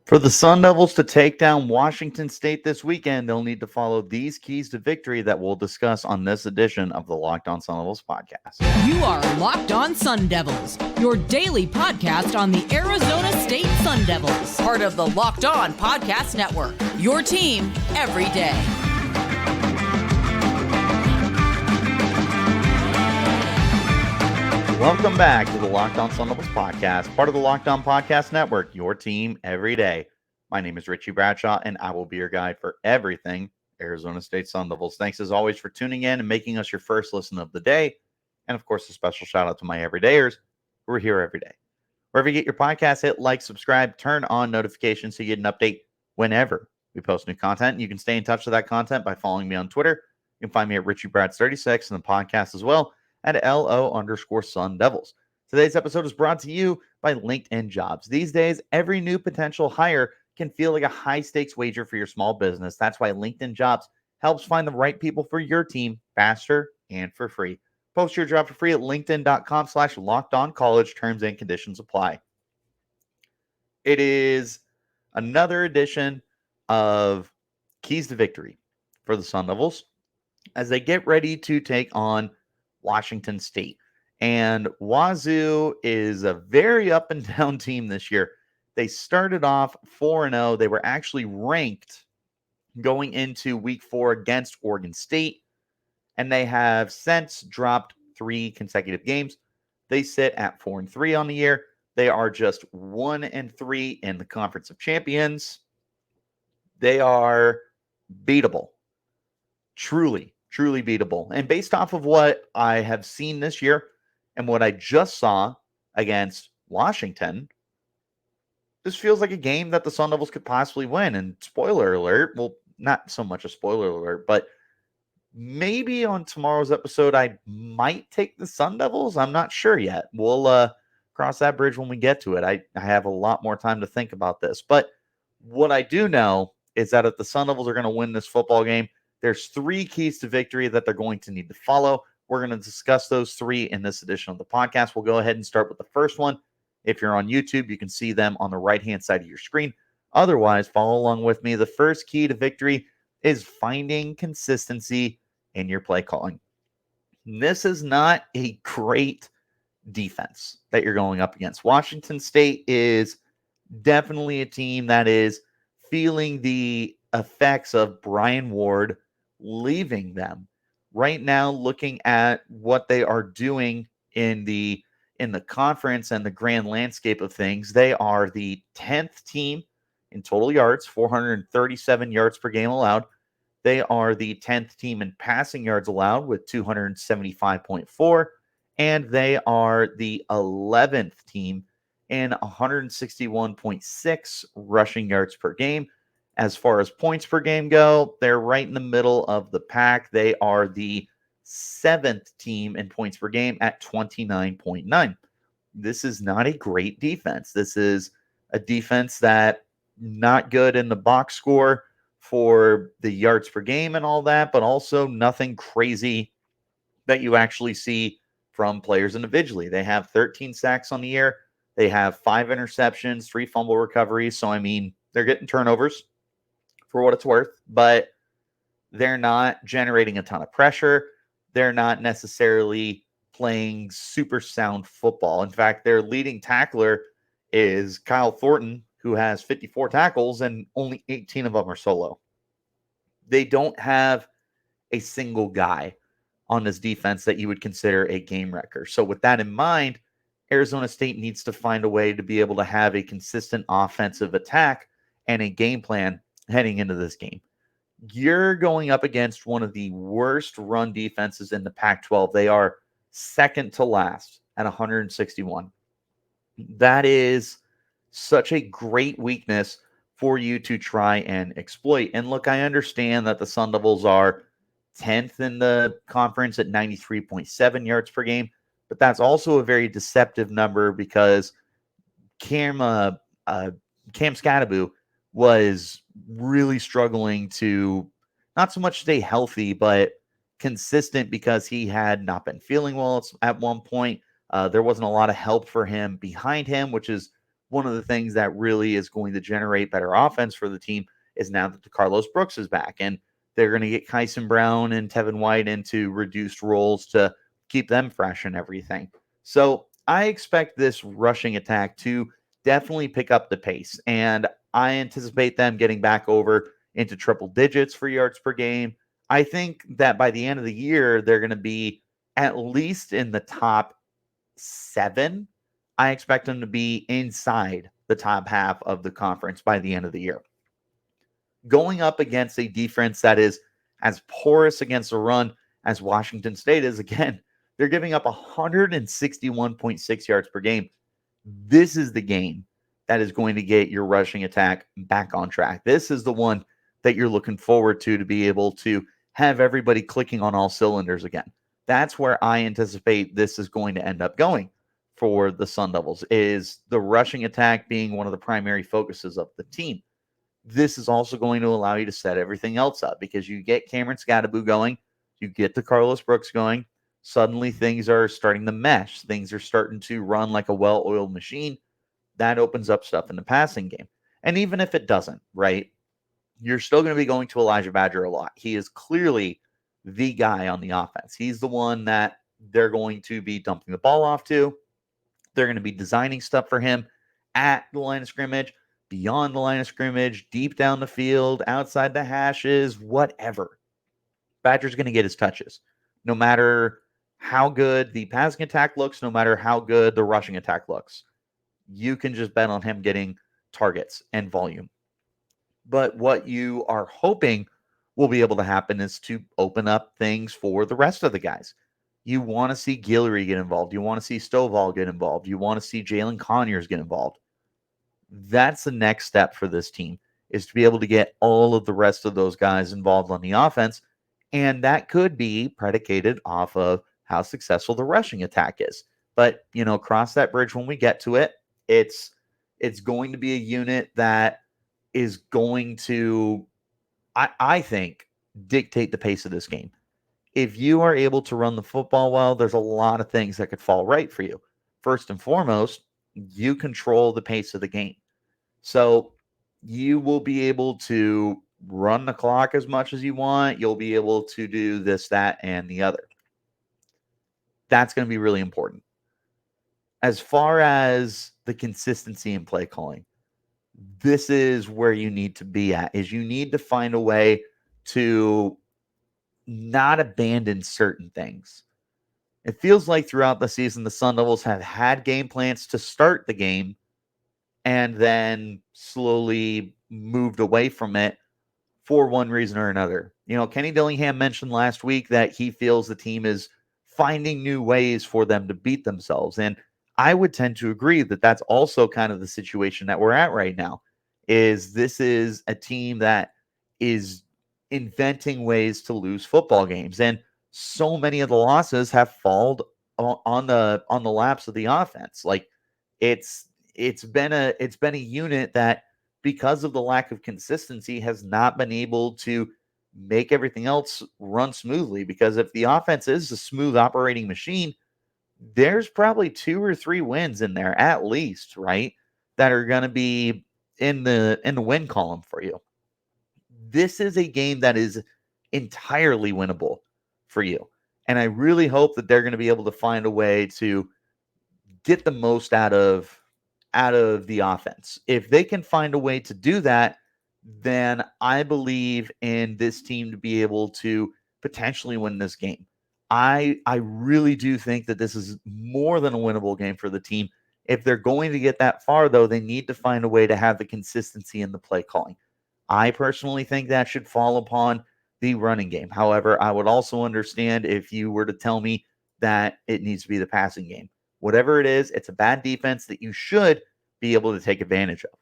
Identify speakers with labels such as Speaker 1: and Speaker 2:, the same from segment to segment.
Speaker 1: For the Sun Devils to take down Washington State this weekend, they'll need to follow these keys to victory that we'll discuss on this edition of the Locked On Sun Devils podcast.
Speaker 2: You are Locked On Sun Devils, your daily podcast on the Arizona State Sun Devils, part of the Locked On Podcast Network, your team every day.
Speaker 1: Welcome back to the Locked On Sun Devils podcast, part of the Locked On Podcast Network, your team every day. My name is Richie Bradshaw, and I will be your guide for everything Arizona State Sun Devils. Thanks as always for tuning in and making us your first listen of the day. And of course, a special shout out to my everydayers who are here every day. Wherever you get your podcast, hit like, subscribe, turn on notifications so you get an update whenever we post new content. You can stay in touch with that content by following me on Twitter. You can find me at RichieBrads36 and the podcast as well at LO_Sun Devils. Today's episode is brought to you by LinkedIn Jobs. These days, every new potential hire can feel like a high-stakes wager for your small business. That's why LinkedIn Jobs helps find the right people for your team faster and for free. Post your job for free at linkedin.com/lockedoncollege. Terms and conditions apply. It is another edition of Keys to Victory for the Sun Devils as they get ready to take on Washington State. And Wazzu is a very up and down team this year. They started off 4-0. They were actually ranked going into week 4 against Oregon State, and they have since dropped 3 consecutive games. They sit at 4-3 on the year. They are just 1-3 in the Conference of Champions. They are beatable. Truly beatable. And based off of what I have seen this year and what I just saw against Washington, this feels like a game that the Sun Devils could possibly win. And spoiler alert, well, not so much a spoiler alert, but maybe on tomorrow's episode, I might take the Sun Devils. I'm not sure yet. We'll cross that bridge when we get to it. I have a lot more time to think about this. But what I do know is that if the Sun Devils are going to win this football game, there's 3 keys to victory that they're going to need to follow. We're going to discuss those 3 in this edition of the podcast. We'll go ahead and start with the first one. If you're on YouTube, you can see them on the right-hand side of your screen. Otherwise, follow along with me. The first key to victory is finding consistency in your play calling. This is not a great defense that you're going up against. Washington State is definitely a team that is feeling the effects of Brian Ward leaving them. Right now, looking at what they are doing in the conference and the grand landscape of things, they are the 10th team in total yards, 437 yards per game allowed. They are the 10th team in passing yards allowed with 275.4, and they are the 11th team in 161.6 rushing yards per game. As far as points per game go, they're right in the middle of the pack. They are the 7th team in points per game at 29.9. This is not a great defense. This is a defense that not good in the box score for the yards per game and all that, but also nothing crazy that you actually see from players individually. They have 13 sacks on the year. They have 5 interceptions, 3 fumble recoveries. So, I mean, they're getting turnovers for what it's worth, but they're not generating a ton of pressure. They're not necessarily playing super sound football. In fact, their leading tackler is Kyle Thornton, who has 54 tackles and only 18 of them are solo. They don't have a single guy on this defense that you would consider a game wrecker. So with that in mind, Arizona State needs to find a way to be able to have a consistent offensive attack and a game plan heading into this game. You're going up against one of the worst run defenses in the Pac-12. They are second to last at 161. That is such a great weakness for you to try and exploit. And look, I understand that the Sun Devils are 10th in the conference at 93.7 yards per game, but that's also a very deceptive number because Cam Scattaboo was really struggling to not so much stay healthy, but consistent because he had not been feeling well at one point. There wasn't a lot of help for him behind him, which is one of the things that really is going to generate better offense for the team is now that the Carlos Brooks is back, and they're going to get Kyson Brown and Tevin White into reduced roles to keep them fresh and everything. So I expect this rushing attack to definitely pick up the pace, and I anticipate them getting back over into triple digits for yards per game. I think that by the end of the year, they're going to be at least in the top 7. I expect them to be inside the top half of the conference by the end of the year. Going up against a defense that is as porous against the run as Washington State is, again, they're giving up 161.6 yards per game. This is the game that is going to get your rushing attack back on track. This is the one that you're looking forward to be able to have everybody clicking on all cylinders again. That's where I anticipate this is going to end up going for the Sun Devils, is the rushing attack being one of the primary focuses of the team. This is also going to allow you to set everything else up because you get Cameron Scadaboo going, you get the Carlos Brooks going, suddenly things are starting to mesh. Things are starting to run like a well-oiled machine. That opens up stuff in the passing game. And even if it doesn't, right, you're still going to be going to Elijah Badger a lot. He is clearly the guy on the offense. He's the one that they're going to be dumping the ball off to. They're going to be designing stuff for him at the line of scrimmage, beyond the line of scrimmage, deep down the field, outside the hashes, whatever. Badger's going to get his touches. No matter how good the passing attack looks, no matter how good the rushing attack looks, you can just bet on him getting targets and volume. But what you are hoping will be able to happen is to open up things for the rest of the guys. You want to see Guillory get involved. You want to see Stovall get involved. You want to see Jalen Conyers get involved. That's the next step for this team, is to be able to get all of the rest of those guys involved on the offense. And that could be predicated off of how successful the rushing attack is. But, cross that bridge when we get to it. It's going to be a unit that is going to, I think, dictate the pace of this game. If you are able to run the football well, there's a lot of things that could fall right for you. First and foremost, you control the pace of the game. So you will be able to run the clock as much as you want. You'll be able to do this, that, and the other. That's going to be really important. As far as the consistency in play calling, this is where you need to be at, is you need to find a way to not abandon certain things. It feels like throughout the season, the Sun Devils have had game plans to start the game and then slowly moved away from it for one reason or another. Kenny Dillingham mentioned last week that he feels the team is finding new ways for them to beat themselves. And I would tend to agree that that's also kind of the situation that we're at right now. This is a team that is inventing ways to lose football games, and so many of the losses have fallen on the laps of the offense. Like it's been a unit that, because of the lack of consistency, has not been able to make everything else run smoothly. Because if the offense is a smooth operating machine, there's probably 2 or 3 wins in there at least, right, that are going to be in the win column for you. This is a game that is entirely winnable for you. And I really hope that they're going to be able to find a way to get the most out of the offense. If they can find a way to do that, then I believe in this team to be able to potentially win this game. I really do think that this is more than a winnable game for the team. If they're going to get that far, though, they need to find a way to have the consistency in the play calling. I personally think that should fall upon the running game. However, I would also understand if you were to tell me that it needs to be the passing game. Whatever it is, it's a bad defense that you should be able to take advantage of.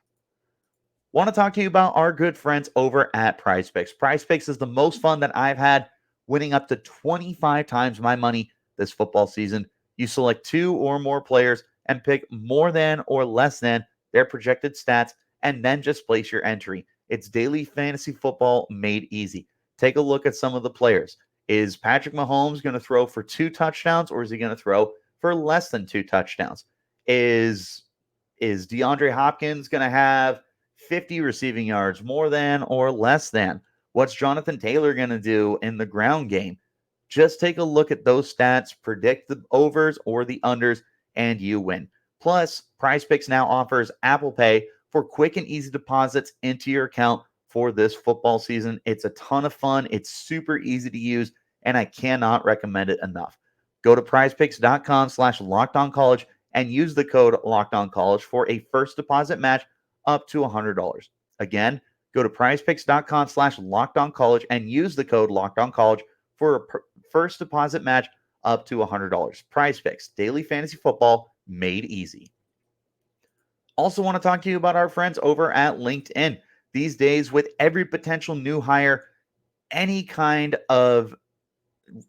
Speaker 1: Want to talk to you about our good friends over at Prize Picks. Prize Picks is the most fun that I've had, winning up to 25 times my money this football season. You select 2 or more players and pick more than or less than their projected stats, and then just place your entry. It's daily fantasy football made easy. Take a look at some of the players. Is Patrick Mahomes going to throw for 2 touchdowns, or is he going to throw for less than 2 touchdowns? Is Is DeAndre Hopkins going to have 50 receiving yards, more than or less than? What's Jonathan Taylor going to do in the ground game? Just take a look at those stats, predict the overs or the unders, and you win. Plus, PrizePicks now offers Apple Pay for quick and easy deposits into your account for this football season. It's a ton of fun. It's super easy to use, and I cannot recommend it enough. Go to prizepicks.com/lockedoncollege and use the code LockedOnCollege for a first deposit match up to $100. Again, go to prizepicks.com/lockedoncollege and use the code LockedOnCollege for a first deposit match up to $100. PrizePicks, daily fantasy football made easy. Also want to talk to you about our friends over at LinkedIn. These days, with every potential new hire, any kind of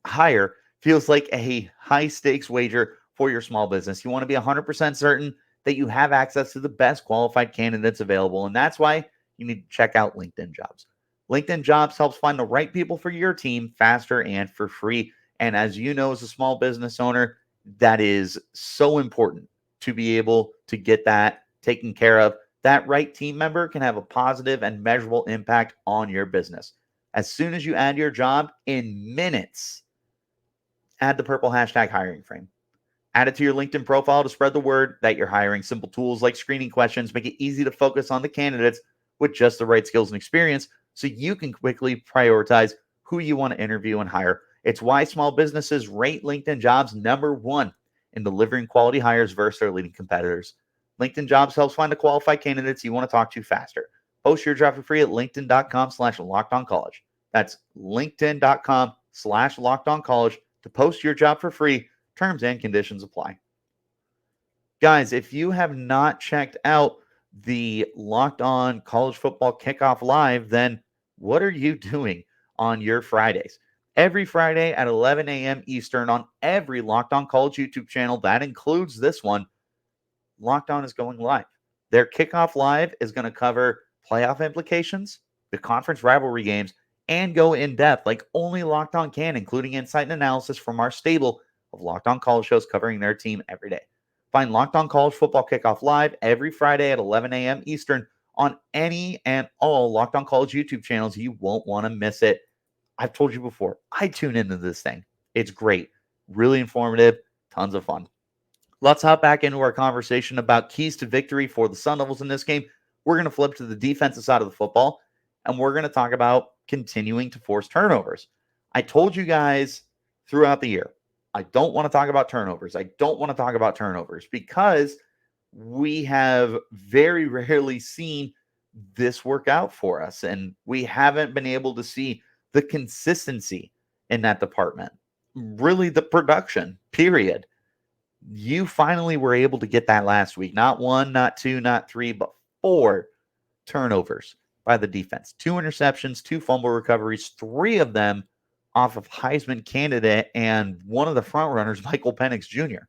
Speaker 1: hire feels like a high-stakes wager for your small business. You want to be 100% certain that you have access to the best qualified candidates available, and that's why you need to check out LinkedIn Jobs. LinkedIn Jobs helps find the right people for your team faster and for free. And as you know, as a small business owner, that is so important to be able to get that taken care of. That right team member can have a positive and measurable impact on your business. As soon as you add your job, in minutes, add the purple hashtag hiring frame. Add it to your LinkedIn profile to spread the word that you're hiring. Simple tools like screening questions make it easy to focus on the candidates with just the right skills and experience so you can quickly prioritize who you want to interview and hire. It's why small businesses rate LinkedIn Jobs #1 in delivering quality hires versus their leading competitors. LinkedIn Jobs helps find the qualified candidates you want to talk to faster. Post your job for free at linkedin.com/lockedoncollege. That's linkedin.com/lockedoncollege to post your job for free. Terms and conditions apply. Guys, if you have not checked out the Locked On College Football Kickoff Live, then what are you doing on your Fridays? Every Friday at 11 a.m. Eastern on every Locked On College YouTube channel, that includes this one, Locked On is going live. Their Kickoff Live is going to cover playoff implications, the conference rivalry games, and go in depth like only Locked On can, including insight and analysis from our stable of Locked On College shows covering their team every day. Find Locked On College Football Kickoff Live every Friday at 11 a.m. Eastern on any and all Locked On College YouTube channels. You won't want to miss it. I've told you before, I tune into this thing. It's great, really informative, tons of fun. Let's hop back into our conversation about keys to victory for the Sun Devils in this game. We're going to flip to the defensive side of the football, and we're going to talk about continuing to force turnovers. I told you guys throughout the year, I don't want to talk about turnovers. I don't want to talk about turnovers because we have very rarely seen this work out for us, and we haven't been able to see the consistency in that department. Really, the production, period. You finally were able to get that last week. Not 1, not 2, not 3, but 4 turnovers by the defense. 2 interceptions, 2 fumble recoveries, 3 of them off of Heisman candidate and one of the front runners, Michael Penix Jr.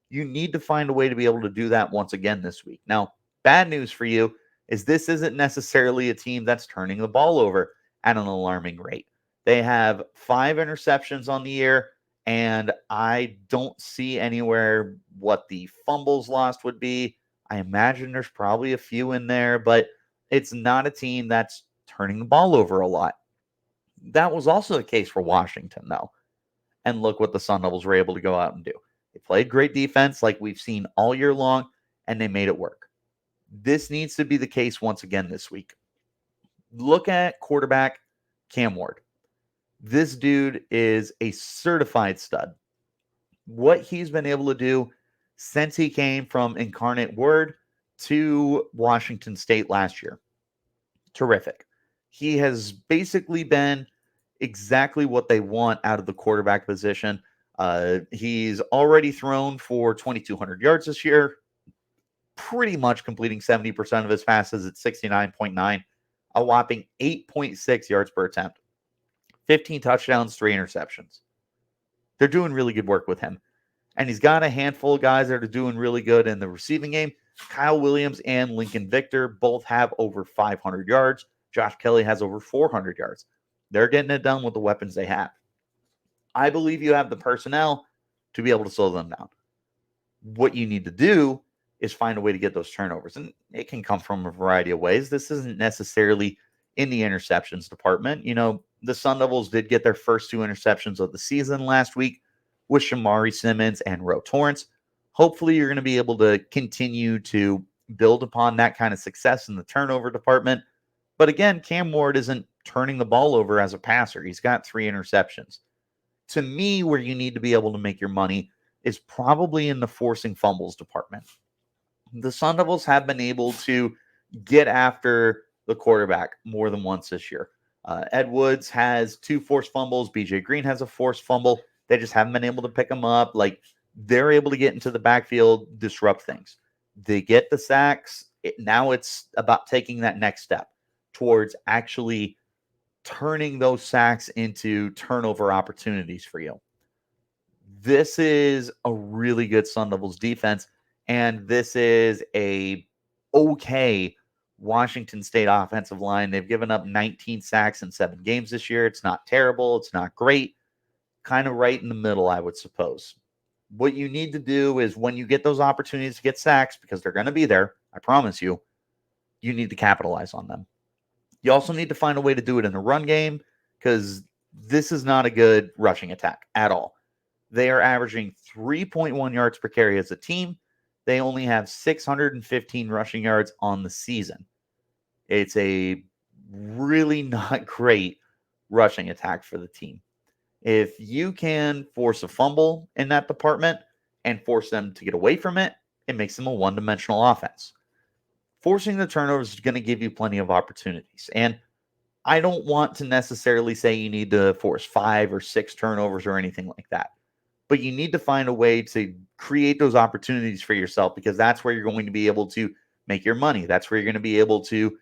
Speaker 1: You need to find a way to be able to do that once again this week. Now, bad news for you is this isn't necessarily a team that's turning the ball over at an alarming rate. They have 5 interceptions on the year, and I don't see anywhere what the fumbles lost would be. I imagine there's probably a few in there, but it's not a team that's turning the ball over a lot. That was also the case for Washington, though. And look what the Sun Devils were able to go out and do. They played great defense like we've seen all year long, and they made it work. This needs to be the case once again this week. Look at quarterback Cam Ward. This dude is a certified stud. What he's been able to do since he came from Incarnate Word to Washington State last year, terrific. He has basically been exactly what they want out of the quarterback position. He's already thrown for 2,200 yards this year, pretty much completing 70% of his passes at 69.9, a whopping 8.6 yards per attempt, 15 touchdowns, 3 interceptions. They're doing really good work with him. And he's got a handful of guys that are doing really good in the receiving game. Kyle Williams and Lincoln Victor both have over 500 yards. Josh Kelly has over 400 yards. They're getting it done with the weapons they have. I believe you have the personnel to be able to slow them down. What you need to do is find a way to get those turnovers. And it can come from a variety of ways. This isn't necessarily in the interceptions department. The Sun Devils did get their first 2 interceptions of the season last week with Shamari Simmons and Ro Torrance. Hopefully you're going to be able to continue to build upon that kind of success in the turnover department. But again, Cam Ward isn't turning the ball over as a passer. He's got 3 interceptions. To me, where you need to be able to make your money is probably in the forcing fumbles department. The Sun Devils have been able to get after the quarterback more than once this year. Ed Woods has 2 forced fumbles. BJ Green has a forced fumble. They just haven't been able to pick them up. They're able to get into the backfield, disrupt things. They get the sacks. Now it's about taking that next step towards actually turning those sacks into turnover opportunities for you. This is a really good Sun Devils defense, and this is a okay Washington State offensive line. They've given up 19 sacks in 7 games this year. It's not terrible. It's not great. Kind of right in the middle, I would suppose. What you need to do is when you get those opportunities to get sacks, because they're going to be there, I promise you, you need to capitalize on them. You also need to find a way to do it in the run game, because this is not a good rushing attack at all. They are averaging 3.1 yards per carry as a team. They only have 615 rushing yards on the season. It's a really not great rushing attack for the team. If you can force a fumble in that department and force them to get away from it, it makes them a one-dimensional offense. Forcing the turnovers is going to give you plenty of opportunities. And I don't want to necessarily say you need to force 5 or 6 turnovers or anything like that. But you need to find a way to create those opportunities for yourself, because that's where you're going to be able to make your money. That's where you're going to be able to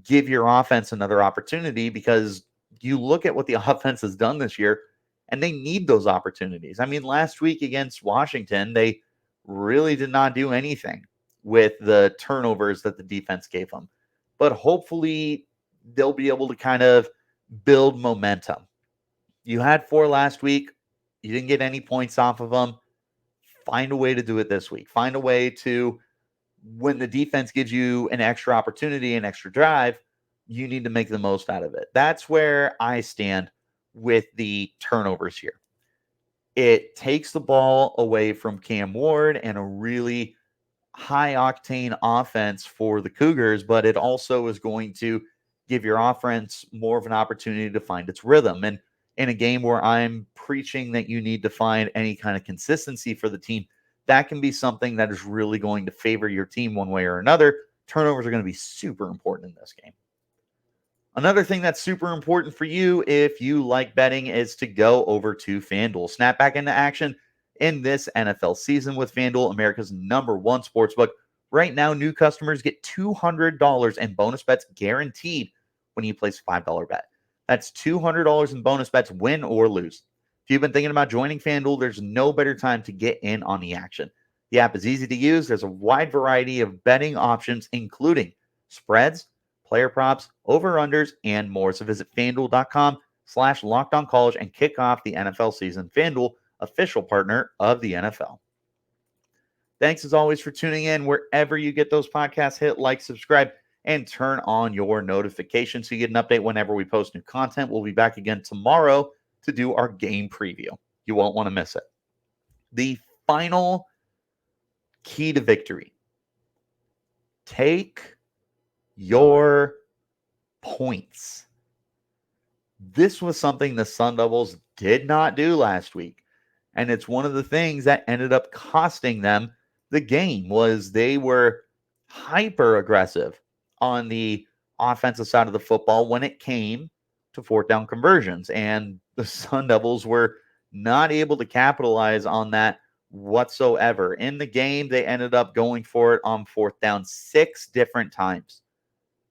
Speaker 1: give your offense another opportunity, because you look at what the offense has done this year, and they need those opportunities. I mean, last week against Washington, they really did not do anything with the turnovers that the defense gave them. But hopefully they'll be able to kind of build momentum. You had 4 last week. You didn't get any points off of them. Find a way to do it this week. Find a way to, when the defense gives you an extra opportunity, an extra drive, you need to make the most out of it. That's where I stand with the turnovers here. It takes the ball away from Cam Ward and a really high-octane offense for the Cougars, but it also is going to give your offense more of an opportunity to find its rhythm. And in a game where I'm preaching that you need to find any kind of consistency for the team, that can be something that is really going to favor your team one way or another. Turnovers are going to be super important in this game. Another thing that's super important for you if you like betting is to go over to FanDuel. Snap back into action in this NFL season with FanDuel, America's #1 sportsbook. Right now, new customers get $200 in bonus bets guaranteed when you place a $5 bet. That's $200 in bonus bets, win or lose. If you've been thinking about joining FanDuel, there's no better time to get in on the action. The app is easy to use. There's a wide variety of betting options, including spreads, player props, over-unders, and more. So visit FanDuel.com/LockedOnCollege and kick off the NFL season. FanDuel, official partner of the NFL. Thanks as always for tuning in. Wherever you get those podcasts, hit like, subscribe, and turn on your notifications so you get an update whenever we post new content. We'll be back again tomorrow to do our game preview. You won't want to miss it. The final key to victory: take your points. This was something the Sun Devils did not do last week. And it's one of the things that ended up costing them the game. Was they were hyper aggressive on the offensive side of the football when it came to 4th down conversions. And the Sun Devils were not able to capitalize on that whatsoever. In the game, they ended up going for it on 4th down 6 different times.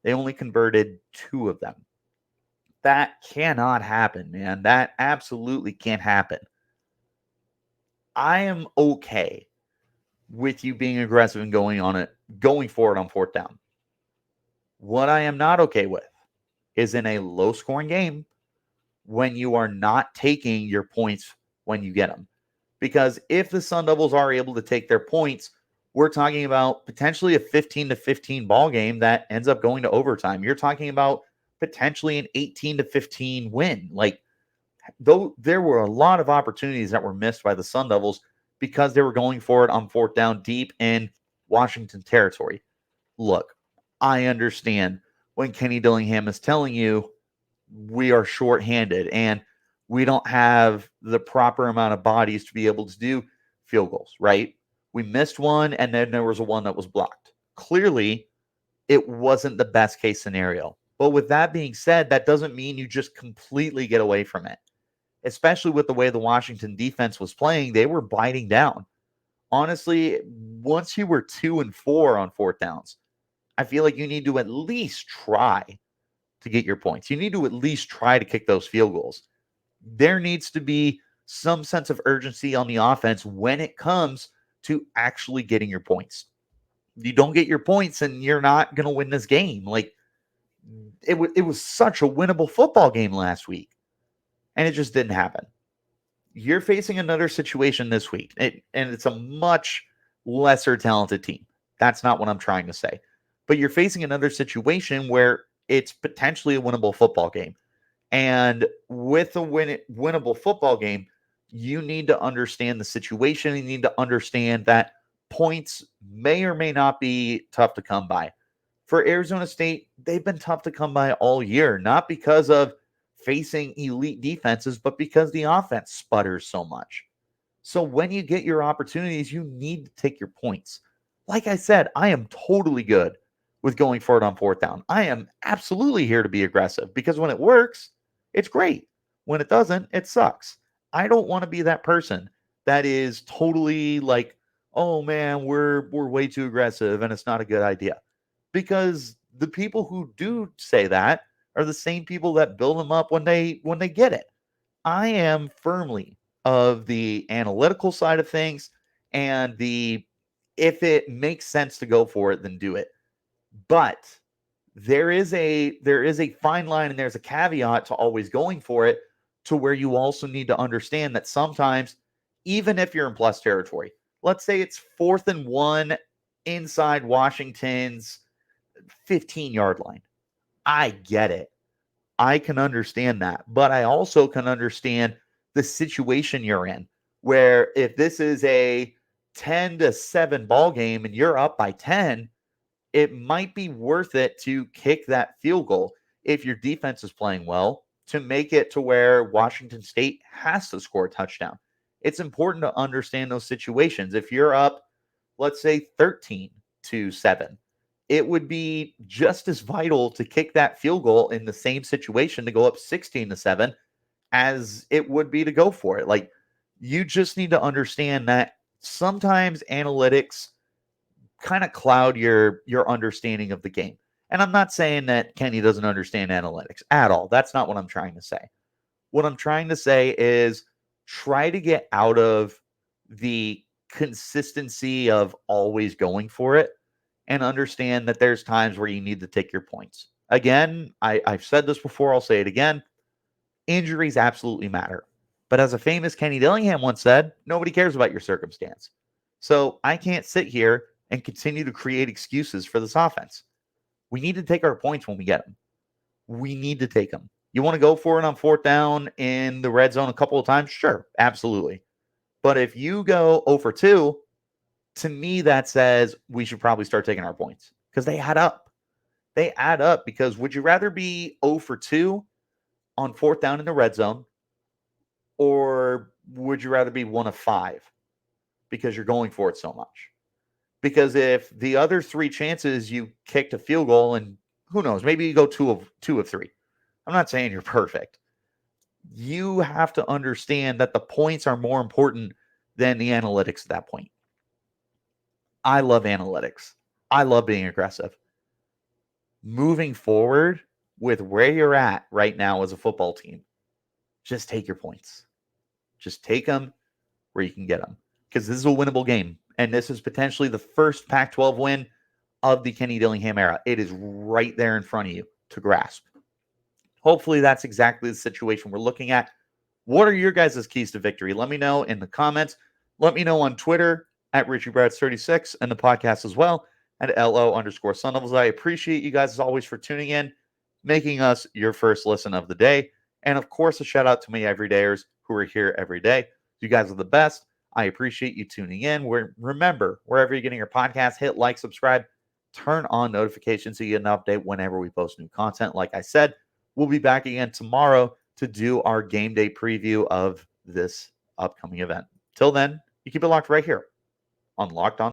Speaker 1: They only converted 2 of them. That cannot happen, man. That absolutely can't happen. I am okay with you being aggressive and going for it on 4th down. What I am not okay with is in a low-scoring game when you are not taking your points when you get them. Because if the Sun Devils are able to take their points we're talking about potentially a 15-15 ball game that ends up going to overtime. You're talking about potentially an 18-15 win. Like, though there were a lot of opportunities that were missed by the Sun Devils because they were going for it on fourth down deep in Washington territory. Look, I understand when Kenny Dillingham is telling you we are shorthanded and we don't have the proper amount of bodies to be able to do field goals, right? We missed one, and then there was one that was blocked. Clearly, it wasn't the best case scenario. But with that being said, that doesn't mean you just completely get away from it. Especially with the way the Washington defense was playing, they were biting down. Honestly, once you were 2-4 on fourth downs, I feel like you need to at least try to get your points. You need to at least try to kick those field goals. There needs to be some sense of urgency on the offense when it comes to actually getting your points. You don't get your points and you're not going to win this game. Like, it was such a winnable football game last week, and it just didn't happen. You're facing another situation this week, and it's a much lesser talented team. That's not what I'm trying to say. But you're facing another situation where it's potentially a winnable football game. And with a winnable football game, you need to understand the situation. You need to understand that points may or may not be tough to come by. For Arizona State, they've been tough to come by all year, not because of facing elite defenses, but because the offense sputters so much. So when you get your opportunities, you need to take your points. Like I said, I am totally good with going for it on fourth down. I am absolutely here to be aggressive because when it works, it's great. When it doesn't, it sucks. I don't want to be that person that is totally like, oh man, we're way too aggressive and it's not a good idea. Because the people who do say that are the same people that build them up when they get it. I am firmly of the analytical side of things and the if it makes sense to go for it, then do it. But there is a fine line and there's a caveat to always going for it, to where you also need to understand that sometimes, even if you're in plus territory, let's say it's 4th and 1 inside Washington's 15-yard line. I get it. I can understand that. But I also can understand the situation you're in, where if this is a 10-7 ball game and you're up by 10, it might be worth it to kick that field goal if your defense is playing well, to make it to where Washington State has to score a touchdown. It's important to understand those situations. If you're up, let's say 13-7, it would be just as vital to kick that field goal in the same situation to go up 16-7 as it would be to go for it. Like, you just need to understand that sometimes analytics kind of cloud your understanding of the game. And I'm not saying that Kenny doesn't understand analytics at all. That's not what I'm trying to say. What I'm trying to say is try to get out of the consistency of always going for it and understand that there's times where you need to take your points. Again, I've said this before, I'll say it again. Injuries absolutely matter. But as a famous Kenny Dillingham once said, nobody cares about your circumstance. So I can't sit here and continue to create excuses for this offense. We need to take our points when we get them. We need to take them. You want to go for it on fourth down in the red zone a couple of times? Sure, absolutely. But if you go 0 for 2, to me, that says we should probably start taking our points because they add up. They add up because would you rather be 0 for 2 on fourth down in the red zone, or would you rather be 1 of 5 because you're going for it so much? Because if the other 3 chances you kicked a field goal and who knows, maybe you go 2 of 3. I'm not saying you're perfect. You have to understand that the points are more important than the analytics at that point. I love analytics. I love being aggressive. Moving forward with where you're at right now as a football team, just take your points. Just take them where you can get them. Because this is a winnable game. And this is potentially the first Pac-12 win of the Kenny Dillingham era. It is right there in front of you to grasp. Hopefully that's exactly the situation we're looking at. What are your guys' keys to victory? Let me know in the comments. Let me know on Twitter at Richie Brads 36 and the podcast as well at LO_Sun Devils. I appreciate you guys as always for tuning in, making us your first listen of the day. And of course, a shout out to my everydayers who are here every day. You guys are the best. I appreciate you tuning in. Remember, wherever you're getting your podcast, hit like, subscribe, turn on notifications so you get an update whenever we post new content. Like I said, we'll be back again tomorrow to do our game day preview of this upcoming event. Till then, you keep it locked right here on Locked On